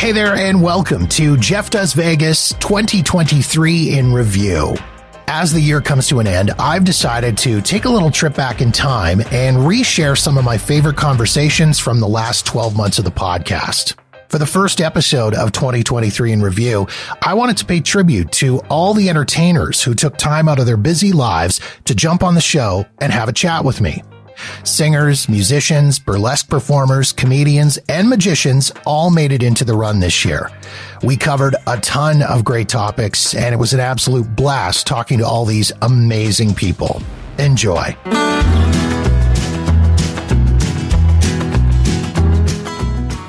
Hey there, and welcome to Jeff Does Vegas 2023 in Review. As the year comes to an end, I've decided to take a little trip back in time and reshare some of my favorite conversations from the last 12 months of the podcast. For the first episode of 2023 in Review, I wanted to pay tribute to all the entertainers who took time out of their busy lives to jump on the show and have a chat with me. Singers, musicians, burlesque performers, comedians, and magicians all made it into the run this year. We covered a ton of great topics, and it was an absolute blast talking to all these amazing people. Enjoy.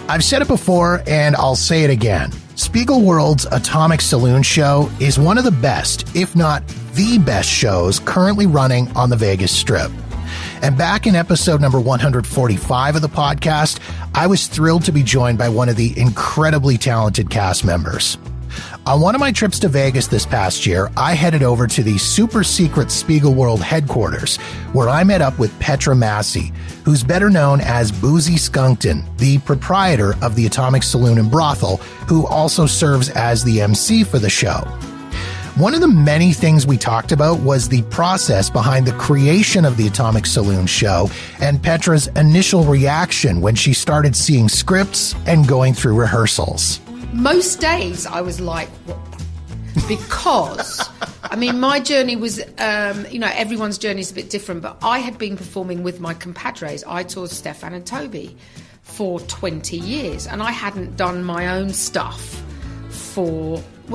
I've said it before, and I'll say it again. Spiegelworld's Atomic Saloon show is one of the best, if not the best shows currently running on the Vegas Strip. And back in episode number 145 of the podcast, I was thrilled to be joined by one of the incredibly talented cast members. On one of my trips to Vegas this past year, I headed over to the super secret Spiegelworld headquarters, where I met up with Petra Massey, who's better known as Boozy Skunkton, the proprietor of the Atomic Saloon and Brothel, who also serves as the MC for the show. One of the many things we talked about was the process behind the creation of the Atomic Saloon show and Petra's initial reaction when she started seeing scripts and going through rehearsals. Most days I was like, what? Because, I mean, my journey was, everyone's journey is a bit different, but I had been performing with my compadres. I toured Stefan and Toby for 20 years, and I hadn't done my own stuff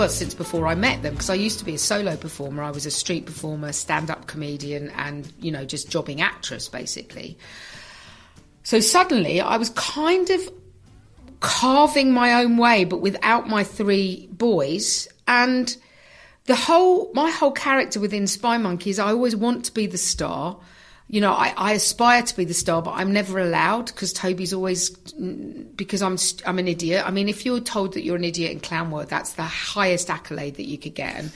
since before I met them, because I used to be a solo performer. I was a street performer, stand-up comedian, and, just jobbing actress, basically. So suddenly I was kind of carving my own way, but without my three boys. And my whole character within Spy Monkey is I always want to be the star. I aspire to be the star, but I'm never allowed, because Toby's always, because I'm an idiot. I mean, if you're told that you're an idiot in clown work, that's the highest accolade that you could get. And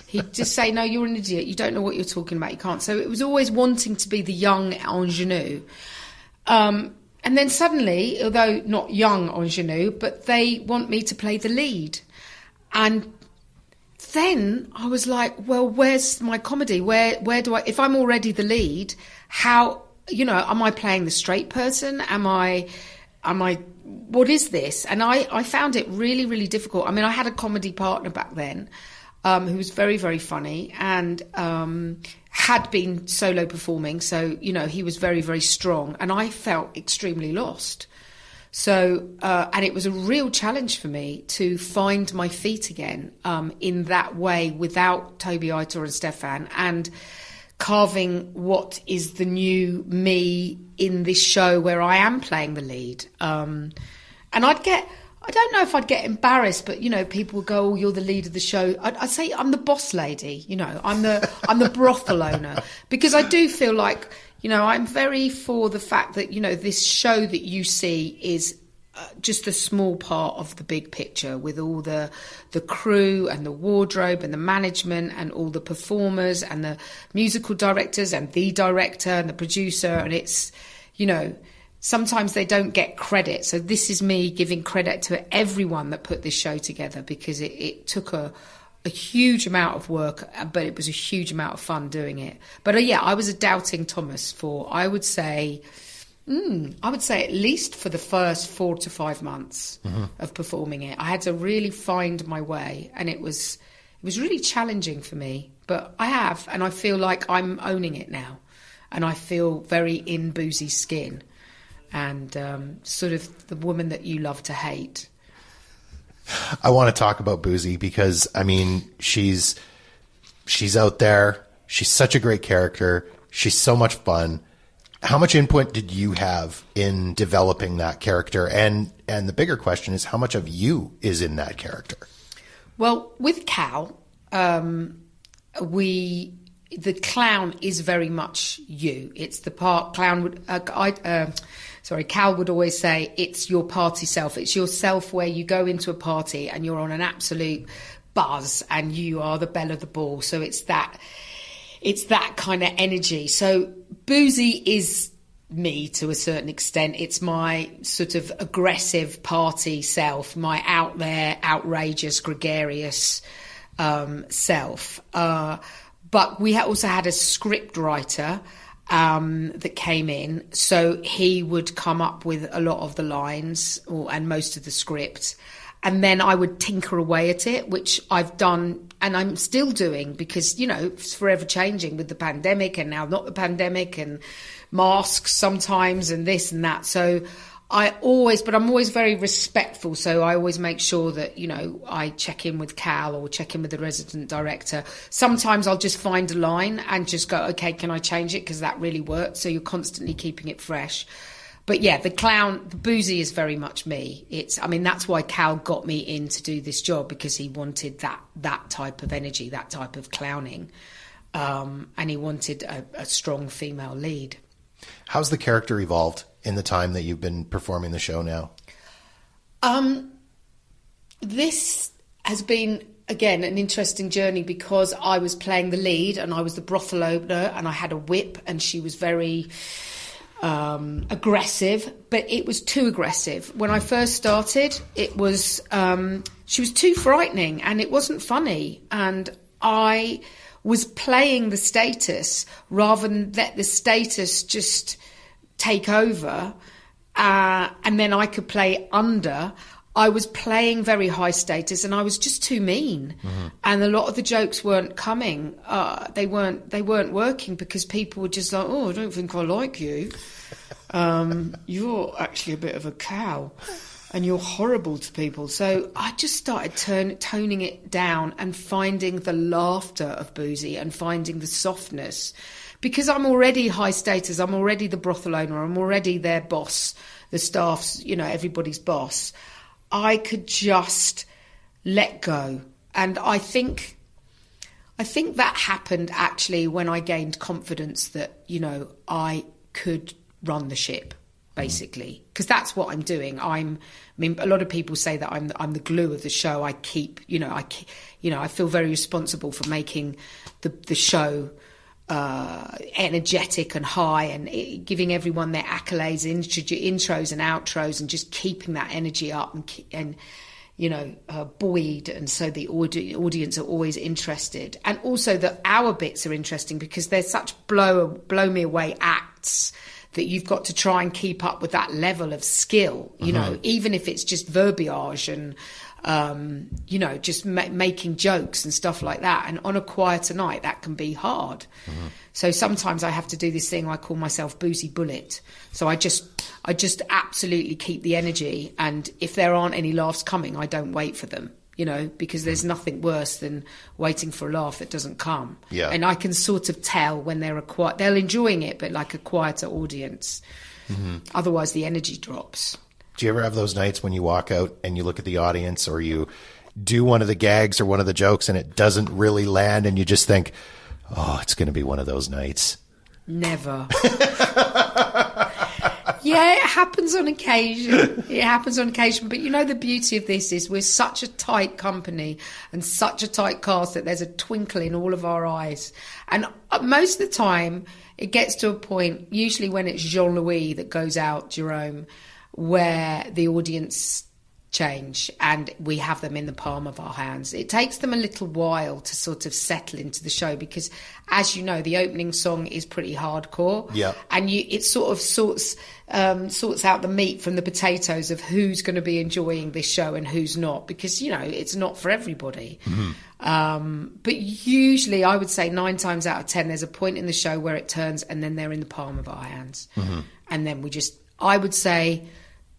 he'd just say, no, you're an idiot. You don't know what you're talking about. You can't. So it was always wanting to be the young ingenue. And then suddenly, although not young ingenue, but they want me to play the lead. And then I was like, well, where's my comedy? Where do I, if I'm already the lead, how, am I playing the straight person? Am I, what is this? And I found it really, really difficult. I mean, I had a comedy partner back then, who was very, very funny and, had been solo performing. So, he was very, very strong, and I felt extremely lost. So, and it was a real challenge for me to find my feet again, in that way, without Toby, Aitor and Stefan, and carving what is the new me in this show where I am playing the lead. And I don't know if I'd get embarrassed, but, people would go, oh, you're the lead of the show. I'd say I'm the boss lady, I'm the brothel owner, because I do feel like, I'm very for the fact that, this show that you see is just a small part of the big picture, with all the crew and the wardrobe and the management and all the performers and the musical directors and the director and the producer. And it's, sometimes they don't get credit. So this is me giving credit to everyone that put this show together, because it took a huge amount of work, but it was a huge amount of fun doing it. But I was a doubting Thomas for, I would say at least for the first 4 to 5 months of performing it. I had to really find my way, and it was really challenging for me. But I have, and I feel like I'm owning it now, and I feel very in Boozy's skin, and sort of the woman that you love to hate. I want to talk about Boozy because, I mean, she's out there. She's such a great character. She's so much fun. How much input did you have in developing that character? And the bigger question is, how much of you is in that character? Well, with Cal, the clown is very much you. It's the part clown would, Cal would always say, it's your party self. It's yourself where you go into a party and you're on an absolute buzz and you are the belle of the ball. So it's that kind of energy. So Boozy is me to a certain extent. It's my sort of aggressive party self, my out there, outrageous, gregarious self. But we also had a script writer that came in, so he would come up with a lot of the lines and most of the script, and then I would tinker away at it, which I've done and I'm still doing, because it's forever changing with the pandemic, and now not the pandemic, and masks sometimes and this and that. So I'm always very respectful, so I always make sure that I check in with Cal or check in with the resident director. Sometimes I'll just find a line and just go, okay, can I change it, because that really worked. So you're constantly keeping it fresh. But yeah, the boozy is very much me. That's why Cal got me in to do this job, because he wanted that type of energy, that type of clowning, and he wanted a strong female lead. How's the character evolved in the time that you've been performing the show now? This has been, again, an interesting journey, because I was playing the lead and I was the brothel opener, and I had a whip, and she was very aggressive, but it was too aggressive. When I first started, it was she was too frightening, and it wasn't funny, and I was playing the status rather than let the status just take over, and then I could play under. I was playing very high status, and I was just too mean. Mm-hmm. And a lot of the jokes weren't coming. They weren't working, because people were just like, "Oh, I don't think I like you. You're actually a bit of a cow, and you're horrible to people." So I just started toning it down and finding the laughter of Boozy and finding the softness, because I'm already high status. I'm already the brothel owner. I'm already their boss, the staff's, everybody's boss. I could just let go. And I think that happened actually when I gained confidence that, I could run the ship, basically, because that's what I'm doing. A lot of people say that I'm the glue of the show. I feel very responsible for making the show energetic and high, and giving everyone their accolades, intros and outros, and just keeping that energy up and buoyed, and so the audience are always interested, and also that our bits are interesting, because they're such blow me away acts that you've got to try and keep up with that level of skill, even if it's just verbiage and just making jokes and stuff like that. And on a quieter night, that can be hard. Mm-hmm. So sometimes I have to do this thing I call myself Boozy Bullet. So I just absolutely keep the energy. And if there aren't any laughs coming, I don't wait for them, because there's nothing worse than waiting for a laugh that doesn't come. Yeah. And I can sort of tell when they're enjoying it, but like a quieter audience. Mm-hmm. Otherwise the energy drops. Do you ever have those nights when you walk out and you look at the audience, or you do one of the gags or one of the jokes and it doesn't really land, and you just think, oh, it's going to be one of those nights? Never. Yeah, it happens on occasion. But the beauty of this is we're such a tight company and such a tight cast that there's a twinkle in all of our eyes. And most of the time it gets to a point, usually when it's Jean-Louis that goes out, Jerome, where the audience change and we have them in the palm of our hands. It takes them a little while to sort of settle into the show, because, as you know, the opening song is pretty hardcore. Yeah. And it sort of sorts out the meat from the potatoes of who's going to be enjoying this show and who's not, because, it's not for everybody. Mm-hmm. But usually I would say 9 times out of 10, there's a point in the show where it turns and then they're in the palm of our hands. Mm-hmm. And then I would say,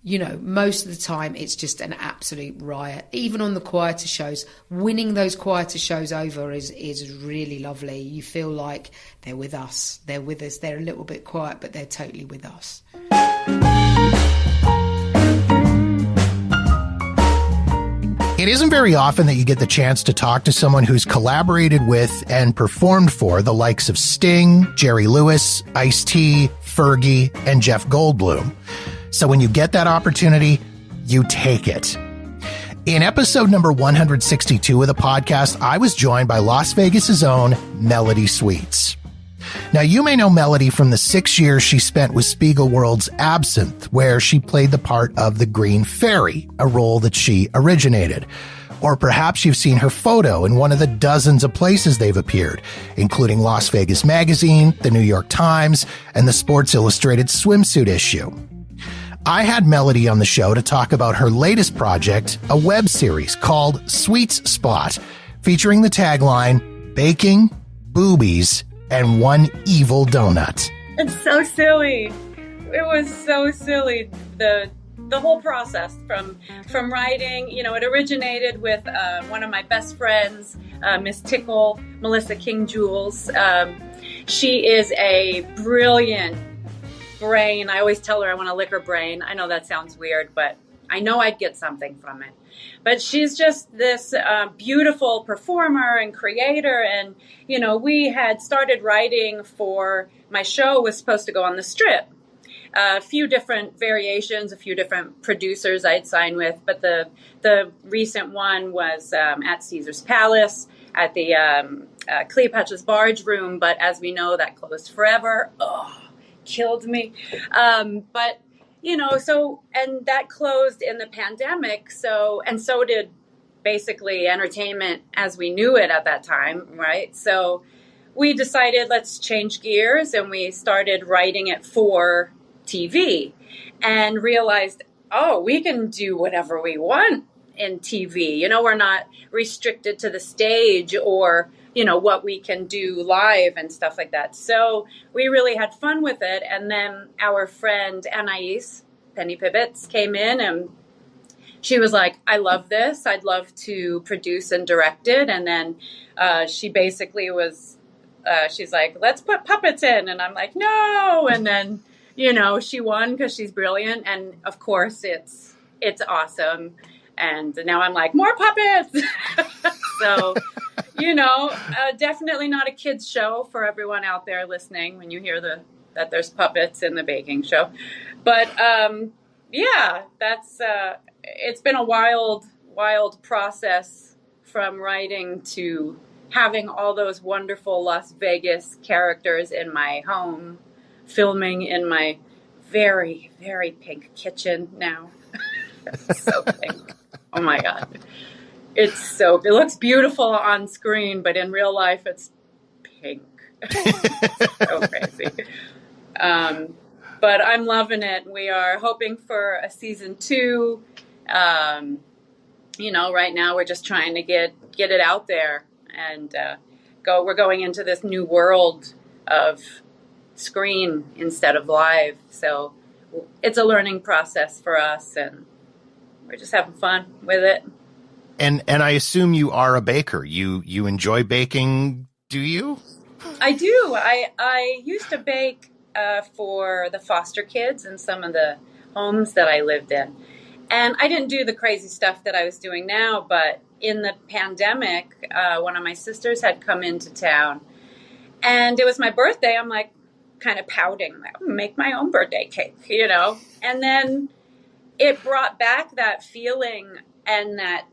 most of the time it's just an absolute riot. Even on the quieter shows, winning those quieter shows over is really lovely. You feel like they're with us. They're with us. They're a little bit quiet, but they're totally with us. It isn't very often that you get the chance to talk to someone who's collaborated with and performed for the likes of Sting, Jerry Lewis, Ice-T, Fergie, and Jeff Goldblum. So when you get that opportunity, you take it. In episode number 162 of the podcast, I was joined by Las Vegas's own Melody Sweets. Now, you may know Melody from the 6 years she spent with Spiegelworld's Absinthe, where she played the part of the Green Fairy, a role that she originated. Or perhaps you've seen her photo in one of the dozens of places they've appeared, including Las Vegas Magazine, the New York Times, and the Sports Illustrated swimsuit issue. I had Melody on the show to talk about her latest project, a web series called Sweets Spot, featuring the tagline, Baking, Boobies, and One Evil Donut. It's so silly. It was so silly. The whole process from writing, it originated with one of my best friends, Miss Tickle, Melissa King Jules. She is a brilliant brain. I always tell her I want to lick her brain. I know that sounds weird, but I know I'd get something from it. But she's just this beautiful performer and creator. And, we had started writing for my show was supposed to go on the Strip. A few different variations, a few different producers I'd signed with. But the recent one was at Caesar's Palace, at the Cleopatra's Barge Room. But as we know, that closed forever. Oh, killed me. But and that closed in the pandemic. So did basically entertainment as we knew it at that time, right? So we decided let's change gears, and we started writing it for TV and realized, we can do whatever we want in TV. We're not restricted to the stage or, what we can do live and stuff like that. So we really had fun with it. And then our friend Anais, Penny Pibbits, came in and she was like, I love this. I'd love to produce and direct it. And then she basically was, she's like, let's put puppets in. And I'm like, no. And then, she won because she's brilliant. And of course it's awesome. And now I'm like, more puppets. So, definitely not a kid's show for everyone out there listening when you hear that there's puppets in the baking show. But, that's, it's been a wild process from writing to having all those wonderful Las Vegas characters in my home, filming in my very, very pink kitchen now. So pink. Oh my God. It looks beautiful on screen, but in real life it's pink. So crazy. But I'm loving it. We are hoping for a season 2. Right now we're just trying to get it out there and we're going into this new world of screen instead of live. So it's a learning process for us, and we're just having fun with it. And I assume you are a baker. You enjoy baking, do you? I do. I used to bake for the foster kids in some of the homes that I lived in. And I didn't do the crazy stuff that I was doing now, but in the pandemic, one of my sisters had come into town, and it was my birthday. I'm like kind of pouting, like, I'm gonna make my own birthday cake, And then it brought back that feeling and that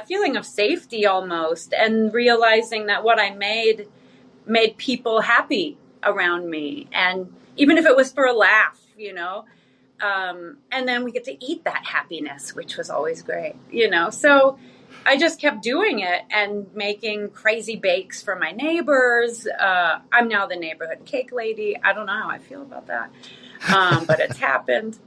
feeling of safety almost, and realizing that what I made people happy around me. And even if it was for a laugh, and then we get to eat that happiness, which was always great, So I just kept doing it and making crazy bakes for my neighbors. I'm now the neighborhood cake lady. I don't know how I feel about that. But it's happened,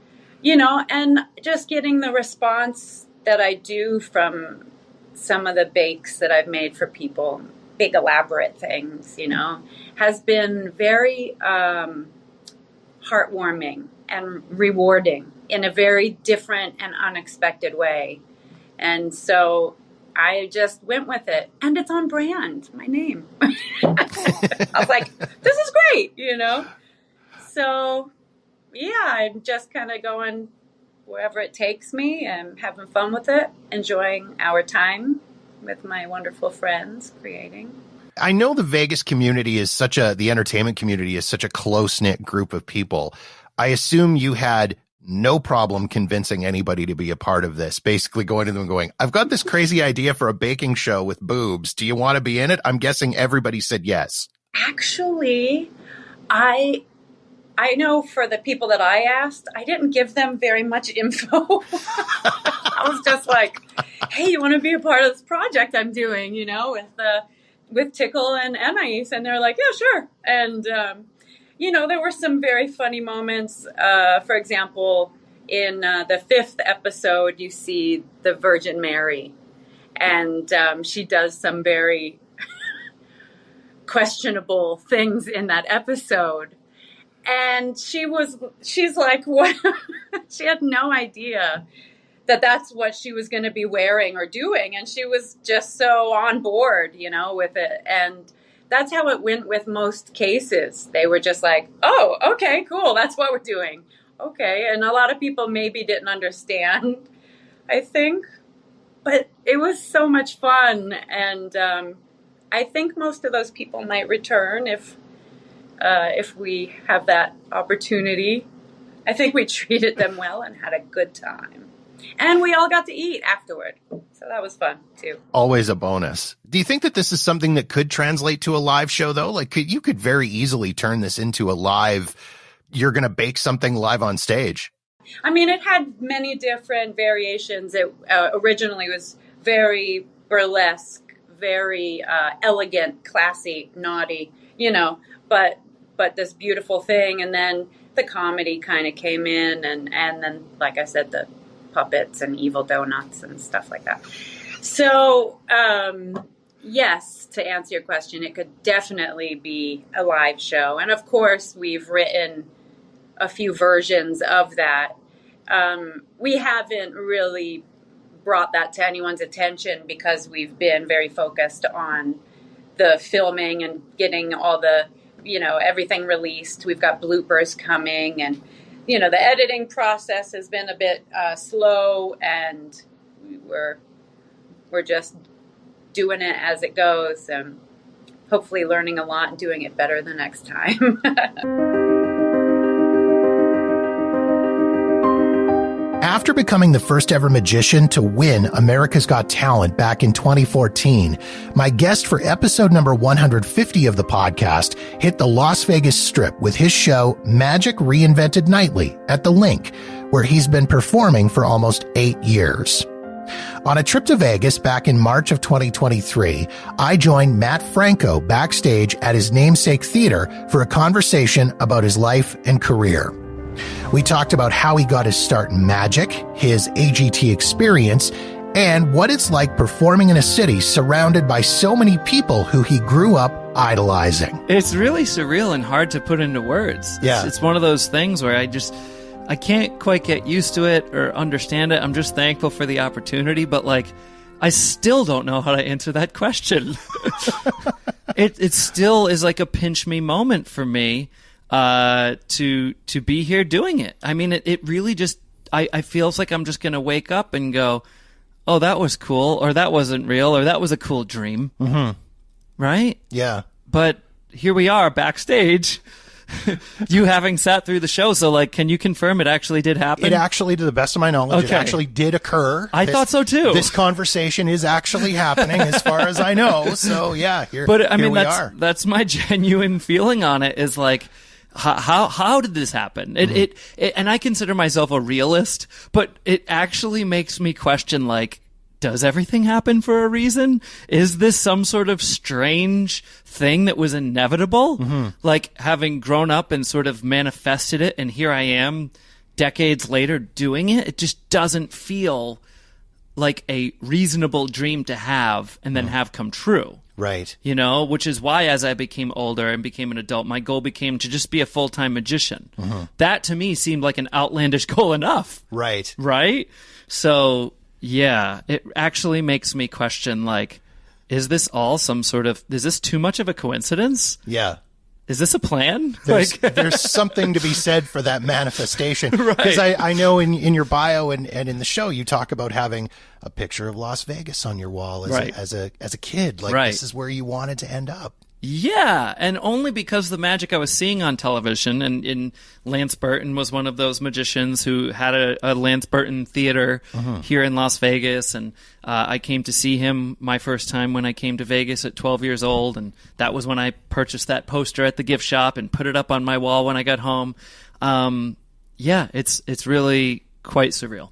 and just getting the response that I do from some of the bakes that I've made for people, big elaborate things, has been very heartwarming and rewarding in a very different and unexpected way. And so I just went with it, and it's on brand, my name. I was like, this is great, So I'm just kind of going wherever it takes me and having fun with it, enjoying our time with my wonderful friends creating. I know the Vegas community is the entertainment community is such a close-knit group of people. I assume you had no problem convincing anybody to be a part of this, basically going to them and going, I've got this crazy idea for a baking show with boobs. Do you want to be in it? I'm guessing everybody said yes. Actually, I know for the people that I asked, I didn't give them very much info. I was just like, hey, you want to be a part of this project I'm doing, with Tickle and Anais? And they're like, yeah, sure. And, there were some very funny moments. For example, in the 5th episode, you see the Virgin Mary. And she does some very questionable things in that episode. And she's like, what? She had no idea that that's what she was going to be wearing or doing. And she was just so on board, with it. And that's how it went with most cases. They were just like, oh, okay, cool. That's what we're doing. Okay. And a lot of people maybe didn't understand, I think. But it was so much fun. And I think most of those people might return if we have that opportunity. I think we treated them well and had a good time. And we all got to eat afterward. So that was fun, too. Always a bonus. Do you think that this is something that could translate to a live show, though? Like, you could very easily turn this into a live, you're going to bake something live on stage. I mean, it had many different variations. It originally was very burlesque, very elegant, classy, naughty, but this beautiful thing. And then the comedy kind of came in, and then, like I said, the puppets and evil donuts and stuff like that. So, yes, to answer your question, it could definitely be a live show. And of course, we've written a few versions of that. We haven't really brought that to anyone's attention because we've been very focused on the filming and getting all the, everything released. We've got bloopers coming, and the editing process has been a bit slow, and we're just doing it as it goes, and hopefully learning a lot and doing it better the next time. After becoming the first ever magician to win America's Got Talent back in 2014, my guest for episode number 150 of the podcast hit the Las Vegas Strip with his show Magic Reinvented Nightly at the Link, where he's been performing for almost 8 years. On a trip to Vegas back in March of 2023, I joined Matt Franco backstage at his namesake theater for a conversation about his life and career. We talked about how he got his start in magic, his AGT experience, and what it's like performing in a city surrounded by so many people who he grew up idolizing. It's really surreal and hard to put into words. Yeah. It's one of those things where I can't quite get used to it or understand it. I'm just thankful for the opportunity, but I still don't know how to answer that question. It still is like a pinch me moment for me. To be here doing it. I mean, it really just, I feels like I'm just going to wake up and go, oh, that was cool, or that wasn't real, or that was a cool dream. Mm-hmm. Right? Yeah. But here we are backstage, you having sat through the show. So can you confirm it actually did happen? It actually, to the best of my knowledge, okay. It actually did occur. I thought so too. This conversation is actually happening as far as I know. So yeah, here we are. That's my genuine feeling on it is how did this happen? It and I consider myself a realist, but it actually makes me question, does everything happen for a reason? Is this some sort of strange thing that was inevitable? Mm-hmm. Having grown up and sort of manifested it, and here I am decades later doing it, it just doesn't feel like a reasonable dream to have and then have come true. Right. Which is why as I became older and became an adult, my goal became to just be a full-time magician. Mm-hmm. That to me seemed like an outlandish goal enough. Right. Right? So, yeah, it actually makes me question, is this all is this too much of a coincidence? Yeah. Is this a plan? There's something to be said for that manifestation. Right. Because I know in your bio and in the show, you talk about having a picture of Las Vegas on your wall as a kid. Right. This is where you wanted to end up. Yeah, and only because the magic I was seeing on television, and Lance Burton was one of those magicians who had a Lance Burton theater here in Las Vegas, and I came to see him my first time when I came to Vegas at 12 years old, and that was when I purchased that poster at the gift shop and put it up on my wall when I got home. Yeah, it's really quite surreal.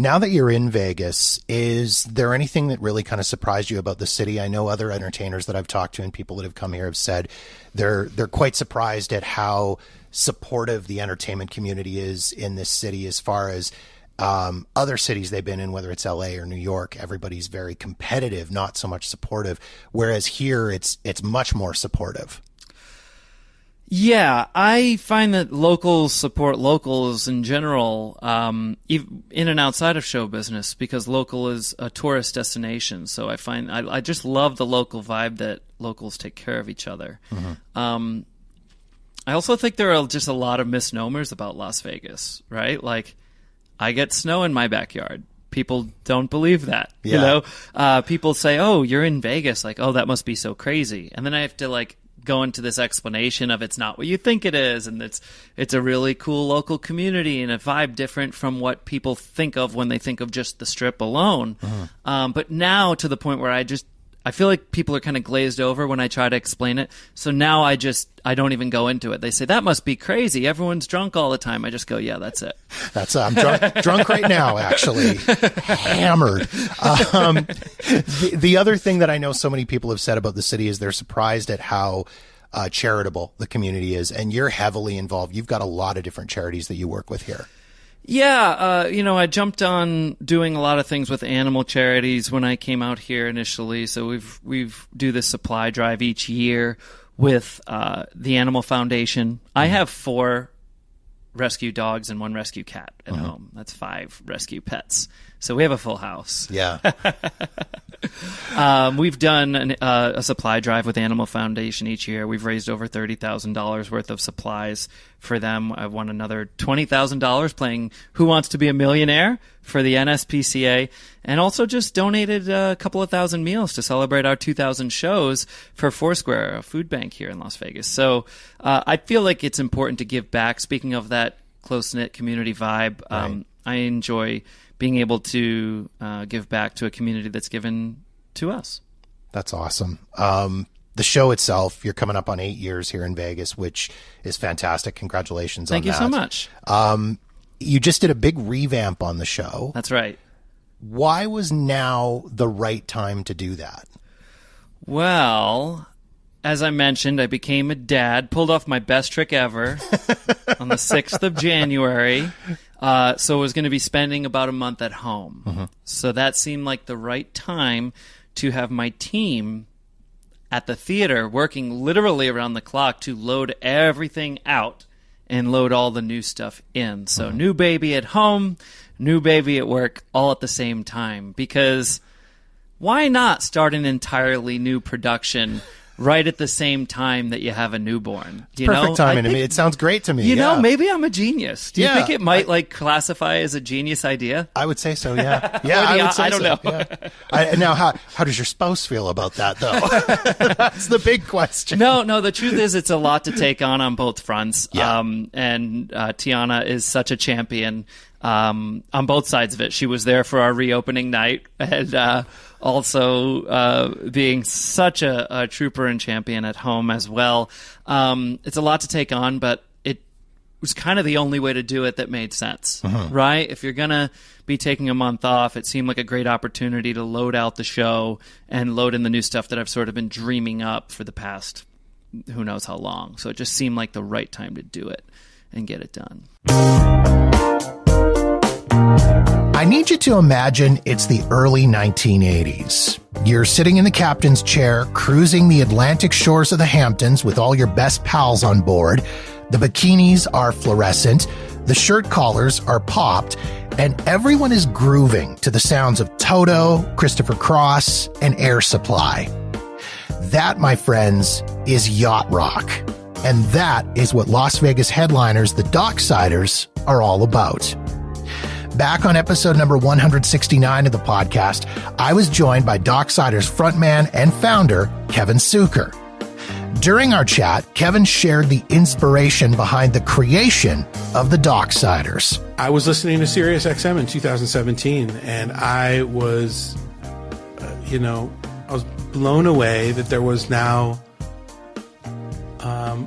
Now that you're in Vegas, is there anything that really kind of surprised you about the city? I know other entertainers that I've talked to and people that have come here have said they're quite surprised at how supportive the entertainment community is in this city as far as other cities they've been in, whether it's LA or New York. Everybody's very competitive, not so much supportive, whereas here it's much more supportive. Yeah, I find that locals support locals in general, in and outside of show business, because local is a tourist destination. So I find I just love the local vibe that locals take care of each other. I also think there are just a lot of misnomers about Las Vegas, right? Like, I get snow in my backyard. People don't believe that, you know? People say, oh, you're in Vegas. Like, oh, that must be so crazy. And then I have to, go into this explanation of it's not what you think it is, and it's a really cool local community and a vibe different from what people think of when they think of just the Strip alone. But now to the point where I feel like people are kind of glazed over when I try to explain it. So now I don't even go into it. They say, that must be crazy. Everyone's drunk all the time. I just go, yeah, that's it. I'm drunk right now, actually. Hammered. The other thing that I know so many people have said about the city is they're surprised at how charitable the community is. And you're heavily involved. You've got a lot of different charities that you work with here. Yeah, I jumped on doing a lot of things with animal charities when I came out here initially. So we've do this supply drive each year with the Animal Foundation. I have 4 rescue dogs and 1 rescue cat at home. That's 5 rescue pets. So we have a full house. Yeah. We've done a supply drive with Animal Foundation each year. We've raised over $30,000 worth of supplies for them. I've won another $20,000 playing Who Wants to Be a Millionaire for the NSPCA, and also just donated a couple of thousand meals to celebrate our 2,000 shows for Foursquare, a food bank here in Las Vegas. So I feel like it's important to give back. Speaking of that close-knit community vibe, right. I enjoy being able to give back to a community that's given to us. That's awesome. The show itself, you're coming up on 8 years here in Vegas, which is fantastic. Congratulations on that. Thank you so much. You just did a big revamp on the show. That's right. Why was now the right time to do that? Well, as I mentioned, I became a dad, pulled off my best trick ever on the 6th of January. So I was going to be spending about a month at home. So that seemed like the right time to have my team at the theater working literally around the clock to load everything out and load all the new stuff in. So new baby at home, new baby at work, all at the same time. Because why not start an entirely new production right at the same time that you have a newborn? Perfect timing to me. It sounds great to me. You know, maybe I'm a genius. Do you think it might classify as a genius idea? I would say so, yeah. Yeah, I would say I don't know. Yeah. Now, how does your spouse feel about that, though? That's the big question. No, the truth is it's a lot to take on both fronts. Yeah. And Tiana is such a champion on both sides of it. She was there for our reopening night, and also being such a trooper and champion at home as well. It's a lot to take on, but it was kind of the only way to do it that made sense, right? If you're going to be taking a month off, it seemed like a great opportunity to load out the show and load in the new stuff that I've sort of been dreaming up for the past who knows how long. So it just seemed like the right time to do it and get it done. I need you to imagine it's the early 1980s. You're sitting in the captain's chair, cruising the Atlantic shores of the Hamptons with all your best pals on board. The bikinis are fluorescent, the shirt collars are popped, and everyone is grooving to the sounds of Toto, Christopher Cross, and Air Supply. That, my friends, is yacht rock. And that is what Las Vegas headliners, the Docksiders, are all about. Back on episode number 169 of the podcast, I was joined by Docksiders frontman and founder, Kevin Suker. During our chat, Kevin shared the inspiration behind the creation of the Docksiders. I was listening to Sirius XM in 2017, and I was, I was blown away that there was now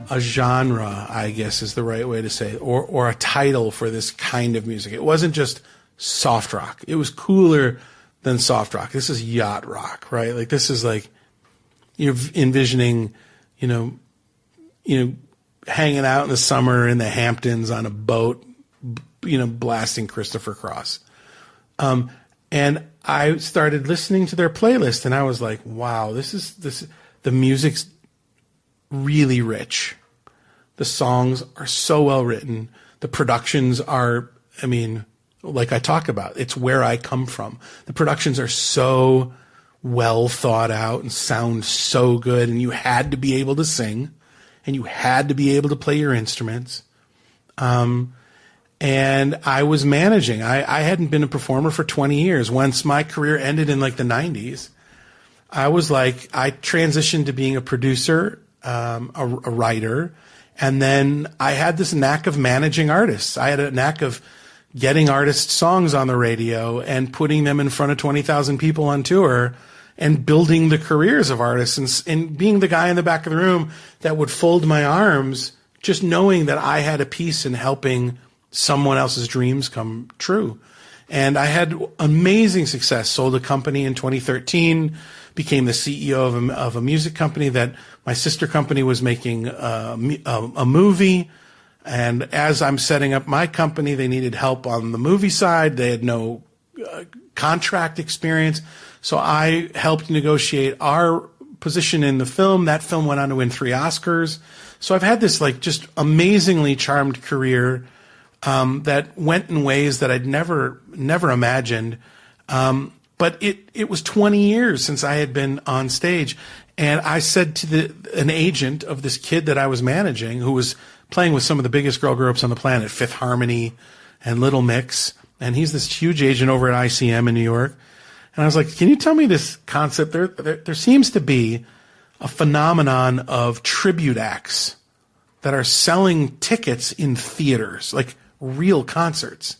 a genre, I guess is the right way to say it, or a title for this kind of music. It wasn't just soft rock. It was cooler than soft rock. This is yacht rock, right? Like, this is like, you're envisioning, hanging out in the summer in the Hamptons on a boat, blasting Christopher Cross. And I started listening to their playlist, and I was like, wow, the music's really rich. The songs are so well written. The productions are, like I talk about, it's where I come from. The productions are so well thought out and sound so good, and you had to be able to sing, and you had to be able to play your instruments. And I was managing. I hadn't been a performer for 20 years. Once my career ended in like the 90s, I transitioned to being a producer, a writer, and then I had this knack of managing artists. I had a knack of getting artists' songs on the radio and putting them in front of 20,000 people on tour and building the careers of artists and being the guy in the back of the room that would fold my arms, just knowing that I had a piece in helping someone else's dreams come true. And I had amazing success. Sold a company in 2013, became the CEO of a music company that my sister company was making a movie. And as I'm setting up my company, they needed help on the movie side. They had no contract experience. So I helped negotiate our position in the film. That film went on to win 3 Oscars. So I've had this just amazingly charmed career that went in ways that I'd never imagined. But it was 20 years since I had been on stage. And I said to an agent of this kid that I was managing, who was playing with some of the biggest girl groups on the planet, Fifth Harmony and Little Mix. And he's this huge agent over at ICM in New York. And I was like, can you tell me this concept? There seems to be a phenomenon of tribute acts that are selling tickets in theaters, like real concerts.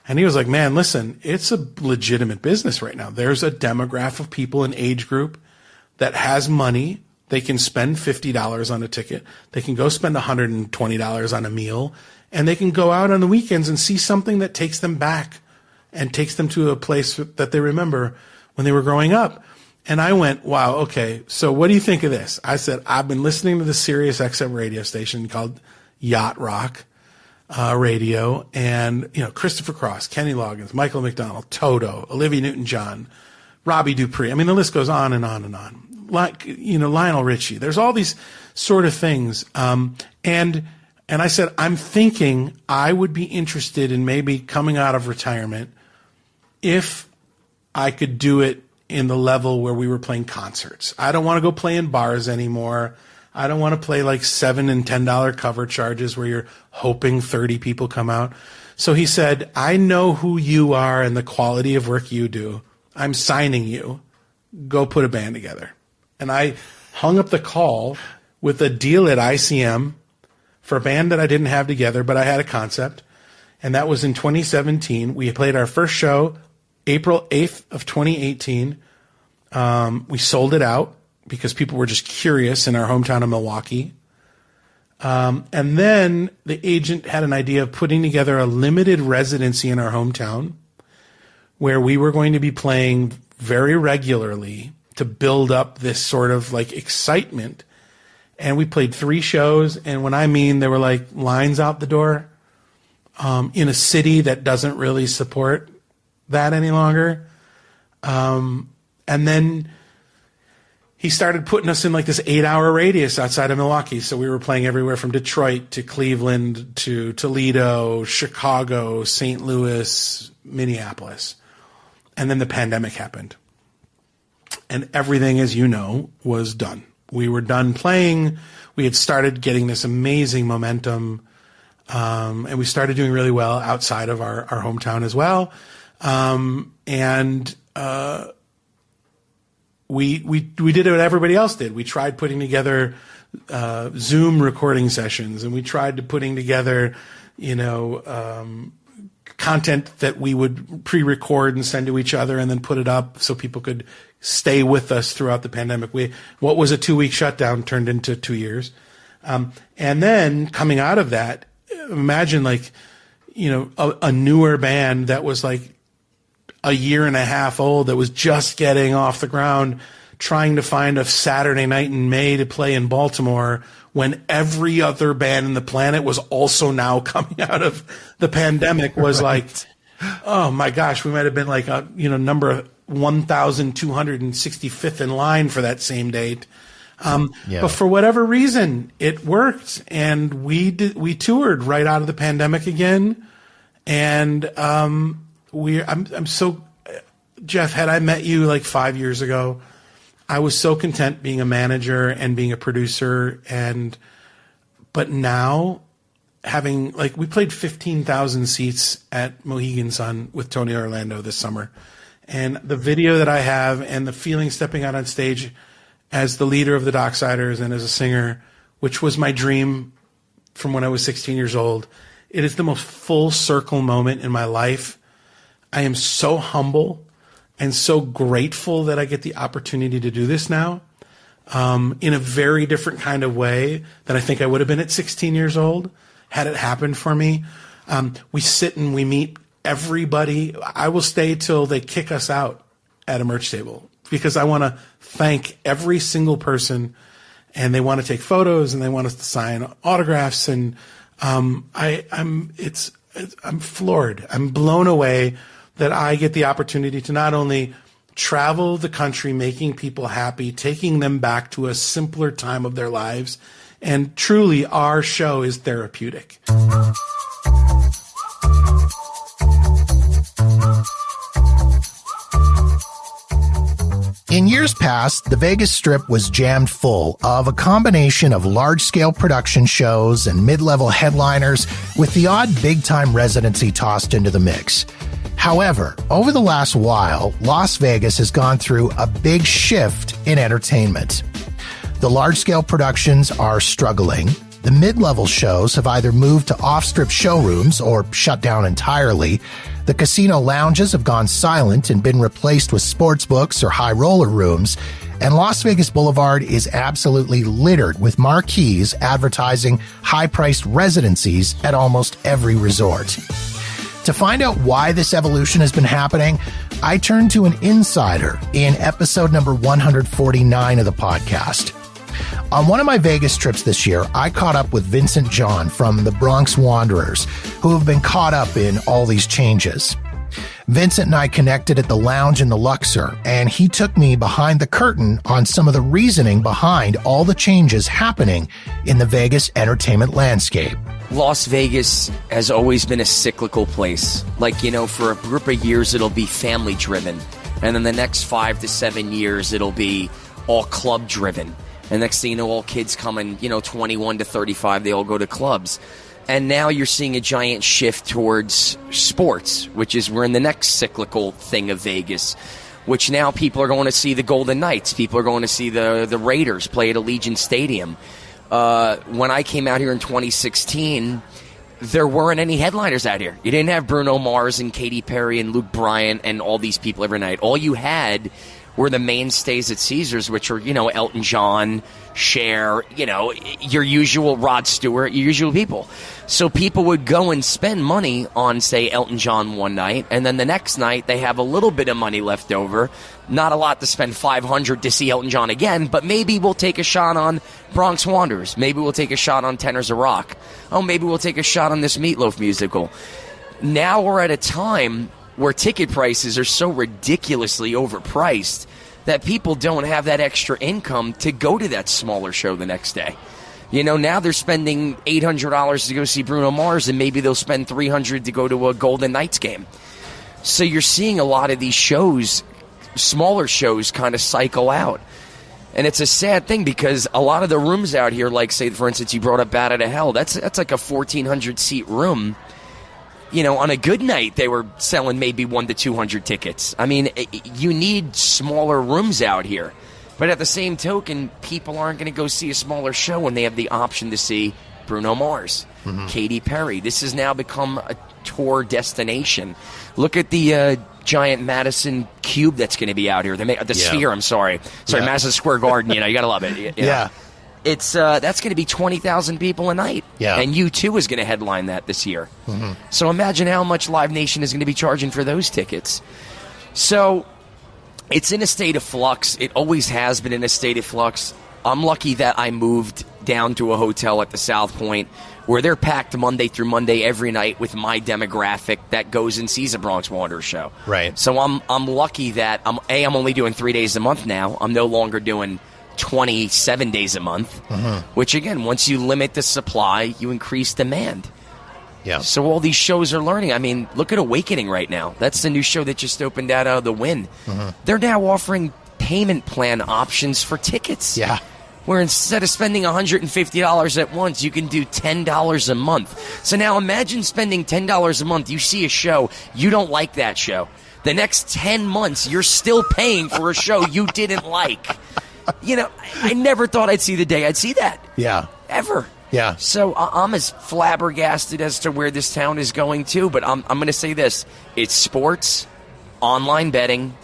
And he was like, man, listen, it's a legitimate business right now. There's a demographic of people, an age group that has money. They can spend $50 on a ticket. They can go spend $120 on a meal. And they can go out on the weekends and see something that takes them back and takes them to a place that they remember when they were growing up. And I went, wow, okay, so what do you think of this? I said, I've been listening to the Sirius XM radio station called Yacht Rock Radio, and Christopher Cross, Kenny Loggins, Michael McDonald, Toto, Olivia Newton-John, Robbie Dupree. The list goes on and on and on. Lionel Richie. There's all these sort of things. And I said, I'm thinking I would be interested in maybe coming out of retirement if I could do it in the level where we were playing concerts. I don't want to go play in bars anymore. I don't want to play like $7 and $10 cover charges where you're hoping 30 people come out. So he said, I know who you are and the quality of work you do. I'm signing you. Go put a band together. And I hung up the call with a deal at ICM for a band that I didn't have together, but I had a concept. And that was in 2017. We played our first show April 8th of 2018. We sold it out because people were just curious in our hometown of Milwaukee. And then the agent had an idea of putting together a limited residency in our hometown where we were going to be playing very regularly to build up this sort of excitement. And we played 3 shows. And when I mean there were lines out the door in a city that doesn't really support that any longer. And then he started putting us in this 8-hour radius outside of Milwaukee. So we were playing everywhere from Detroit to Cleveland to Toledo, Chicago, St. Louis, Minneapolis. And then the pandemic happened. And everything, as you know, was done. We were done playing. We had started getting this amazing momentum. And we started doing really well outside of our hometown as well. We did what everybody else did. We tried putting together Zoom recording sessions, and we tried to putting together, content that we would pre-record and send to each other and then put it up so people could stay with us throughout the pandemic. What was a 2-week shutdown turned into 2 years. And then coming out of that, imagine a newer band that was like a year and a half old that was just getting off the ground, trying to find a Saturday night in May to play in Baltimore when every other band in the planet was also now coming out of the pandemic was right. Oh my gosh, we might have been like number 1,265th in line for that same date. But for whatever reason, it worked, and we toured right out of the pandemic again. And I'm so, Jeff, had I met you like 5 years ago, I was so content being a manager and being a producer, but now having we played 15,000 seats at Mohegan Sun with Tony Orlando this summer, and the video that I have and the feeling stepping out on stage as the leader of the Docksiders and as a singer, which was my dream from when I was 16 years old, it is the most full circle moment in my life. I am so humble and so grateful that I get the opportunity to do this now, in a very different kind of way than I think I would have been at 16 years old had it happened for me. We sit and we meet everybody. I will stay till they kick us out at a merch table because I want to thank every single person, and they want to take photos and they want us to sign autographs. And I'm floored. I'm blown away that I get the opportunity to not only travel the country, making people happy, taking them back to a simpler time of their lives. And truly, our show is therapeutic. In years past, the Vegas Strip was jammed full of a combination of large-scale production shows and mid-level headliners with the odd big-time residency tossed into the mix. However, over the last while, Las Vegas has gone through a big shift in entertainment. The large-scale productions are struggling. The mid-level shows have either moved to off-strip showrooms or shut down entirely. The casino lounges have gone silent and been replaced with sports books or high roller rooms. And Las Vegas Boulevard is absolutely littered with marquees advertising high-priced residencies at almost every resort. To find out why this evolution has been happening, I turned to an insider in episode number 149 of the podcast. On one of my Vegas trips this year, I caught up with Vincent John from the Bronx Wanderers, who have been caught up in all these changes. Vincent and I connected at the lounge in the Luxor, and he took me behind the curtain on some of the reasoning behind all the changes happening in the Vegas entertainment landscape. Las Vegas has always been a cyclical place. For a group of years, it'll be family driven. And then the next 5 to 7 years, it'll be all club driven. And next thing you know, all kids coming, 21 to 35, they all go to clubs. And now you're seeing a giant shift towards sports, which is we're in the next cyclical thing of Vegas, which now people are going to see the Golden Knights. People are going to see the Raiders play at Allegiant Stadium. When I came out here in 2016, there weren't any headliners out here. You didn't have Bruno Mars and Katy Perry and Luke Bryan and all these people every night. All you had were the mainstays at Caesars, which are, Elton John, Cher, your usual Rod Stewart, your usual people. So people would go and spend money on, say, Elton John one night, and then the next night they have a little bit of money left over. Not a lot to spend $500 to see Elton John again, but maybe we'll take a shot on Bronx Wanderers. Maybe we'll take a shot on Tenors of Rock. Oh, maybe we'll take a shot on this Meatloaf musical. Now we're at a time where ticket prices are so ridiculously overpriced that people don't have that extra income to go to that smaller show the next day. Now they're spending $800 to go see Bruno Mars, and maybe they'll spend $300 to go to a Golden Knights game. So you're seeing a lot of these shows, smaller shows, kind of cycle out. And it's a sad thing because a lot of the rooms out here, like, say, for instance, you brought up Bat Out of Hell, that's like a 1,400-seat room. On a good night, they were selling maybe 100 to 200 tickets. I mean, you need smaller rooms out here But at the same token, people aren't going to go see a smaller show when they have the option to see Bruno Mars, Katy Perry. This has now become a tour destination. Look at the giant Madison Cube that's going to be out here. The Sphere, I'm sorry. Madison Square Garden, you got to love it. You know? It's that's going to be 20,000 people a night. Yeah. And U2 is going to headline that this year. So imagine how much Live Nation is going to be charging for those tickets. So it's in a state of flux. It always has been in a state of flux. I'm lucky that I moved down to a hotel at the South Point where they're packed Monday through Monday every night with my demographic that goes and sees a Bronx Wanderers show. Right. So I'm lucky that I'm only doing 3 days a month now. I'm no longer doing 27 days a month, which again, once you limit the supply, you increase demand. Yeah. So all these shows are learning. I mean, look at Awakening right now. That's the new show that just opened out of the Wynn. They're now offering payment plan options for tickets. Yeah. Where instead of spending $150 at once, you can do $10 a month. So now imagine spending $10 a month. You see a show, you don't like that show. The next 10 months, you're still paying for a show you didn't like. I never thought I'd see the day I'd see that. Yeah. Ever. Yeah. So I'm as flabbergasted as to where this town is going to, but I'm going to say this. It's sports, online betting,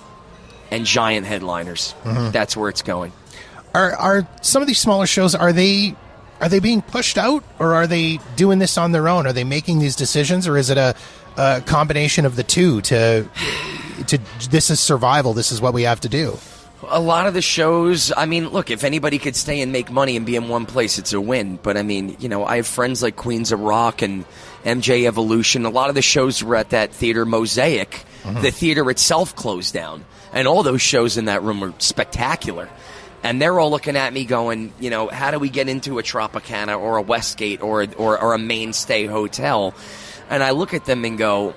and giant headliners. That's where it's going. Are some of these smaller shows, are they being pushed out, or are they doing this on their own? Are they making these decisions, or is it a combination of the two to this is survival, this is what we have to do? A lot of the shows, I mean, look, if anybody could stay and make money and be in one place, it's a win. But I mean, I have friends like Queens of Rock and MJ Evolution. A lot of the shows were at that theater Mosaic. The theater itself closed down. And all those shows in that room were spectacular. And they're all looking at me going, how do we get into a Tropicana or a Westgate or a Mainstay hotel? And I look at them and go,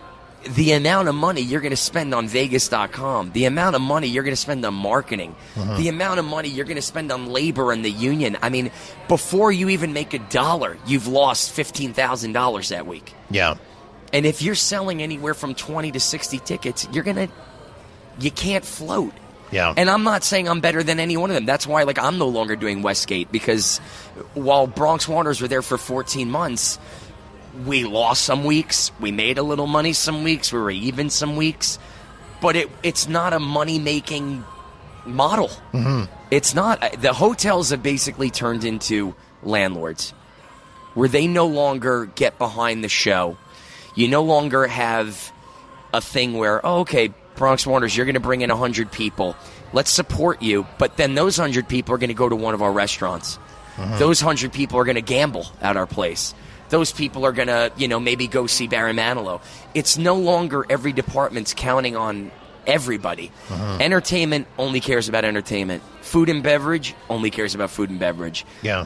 the amount of money you're going to spend on Vegas.com, the amount of money you're going to spend on marketing, the amount of money you're going to spend on labor and the union. I mean, before you even make $1, you've lost $15,000 that week. Yeah. And if you're selling anywhere from 20 to 60 tickets, you can't float. Yeah. And I'm not saying I'm better than any one of them. That's why, I'm no longer doing Westgate, because while Bronx Wanderers were there for 14 months, we lost some weeks. We made a little money some weeks. We were even some weeks. But it's not a money-making model. It's not. The hotels have basically turned into landlords, where they no longer get behind the show. You no longer have a thing where, okay, Bronx Wanderers, you're going to bring in 100 people. Let's support you. But then those 100 people are going to go to one of our restaurants. Those 100 people are going to gamble at our place. Those people are going to, maybe go see Barry Manilow. It's no longer every department's counting on everybody. Entertainment only cares about entertainment. Food and beverage only cares about food and beverage. Yeah.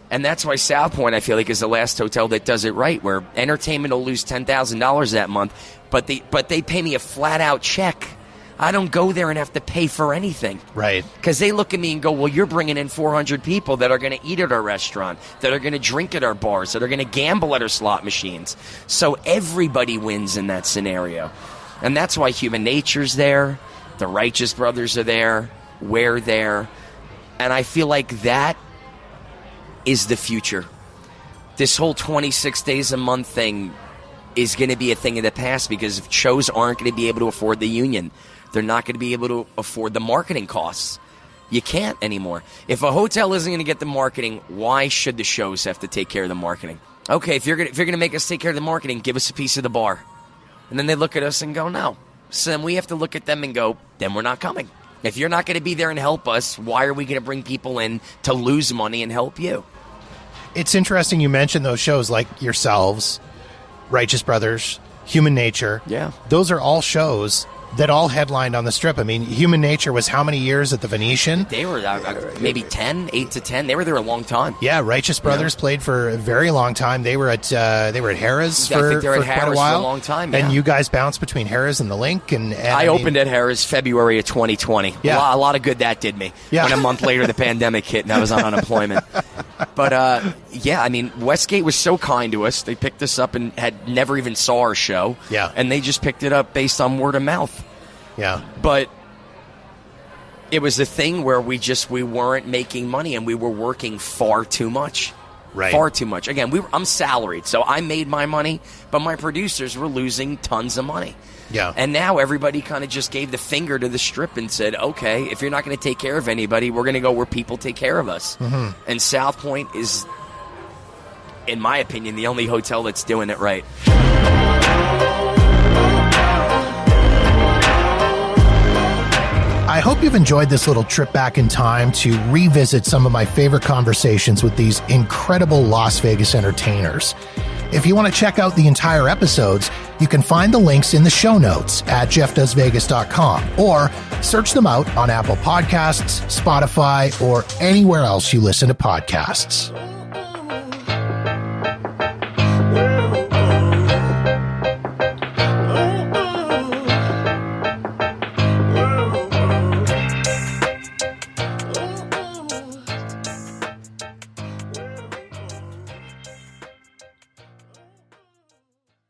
And that's why South Point, I feel like, is the last hotel that does it right, where entertainment will lose $10,000 that month, but they pay me a flat-out check. I don't go there and have to pay for anything. Right. Because they look at me and go, well, you're bringing in 400 people that are going to eat at our restaurant, that are going to drink at our bars, that are going to gamble at our slot machines. So everybody wins in that scenario. And that's why Human Nature's there, the Righteous Brothers are there, we're there. And I feel like that is the future. This whole 26 days a month thing is going to be a thing of the past, because shows aren't going to be able to afford the union. They're not going to be able to afford the marketing costs. You can't anymore. If a hotel isn't going to get the marketing, why should the shows have to take care of the marketing? Okay, if you're going to make us take care of the marketing, give us a piece of the bar. And then they look at us and go, no. So then we have to look at them and go, then we're not coming. If you're not going to be there and help us, why are we going to bring people in to lose money and help you? It's interesting you mentioned those shows like yourselves, Righteous Brothers, Human Nature. Yeah. Those are all shows that all headlined on the Strip. I mean, Human Nature was how many years at the Venetian? They were maybe 8 to 10. They were there a long time. Yeah, Righteous Brothers played for a very long time. They were at Harrah's for quite a while. For a long time, yeah. And you guys bounced between Harrah's and the Link. And I opened at Harrah's February of 2020. Yeah. A lot of good that did me. Yeah. When a month later the pandemic hit and I was on unemployment. But, yeah, I mean, Westgate was so kind to us. They picked us up and had never even saw our show. Yeah. And they just picked it up based on word of mouth. Yeah. But it was a thing where we weren't making money, and we were working far too much. Right. Far too much. Again, I'm salaried, so I made my money, but my producers were losing tons of money. Yeah. And now everybody kind of just gave the finger to the Strip and said, okay, if you're not going to take care of anybody, we're going to go where people take care of us. Mm-hmm. And South Point is, in my opinion, the only hotel that's doing it right. I hope you've enjoyed this little trip back in time to revisit some of my favorite conversations with these incredible Las Vegas entertainers. If you want to check out the entire episodes, you can find the links in the show notes at jeffdoesvegas.com or search them out on Apple Podcasts, Spotify, or anywhere else you listen to podcasts.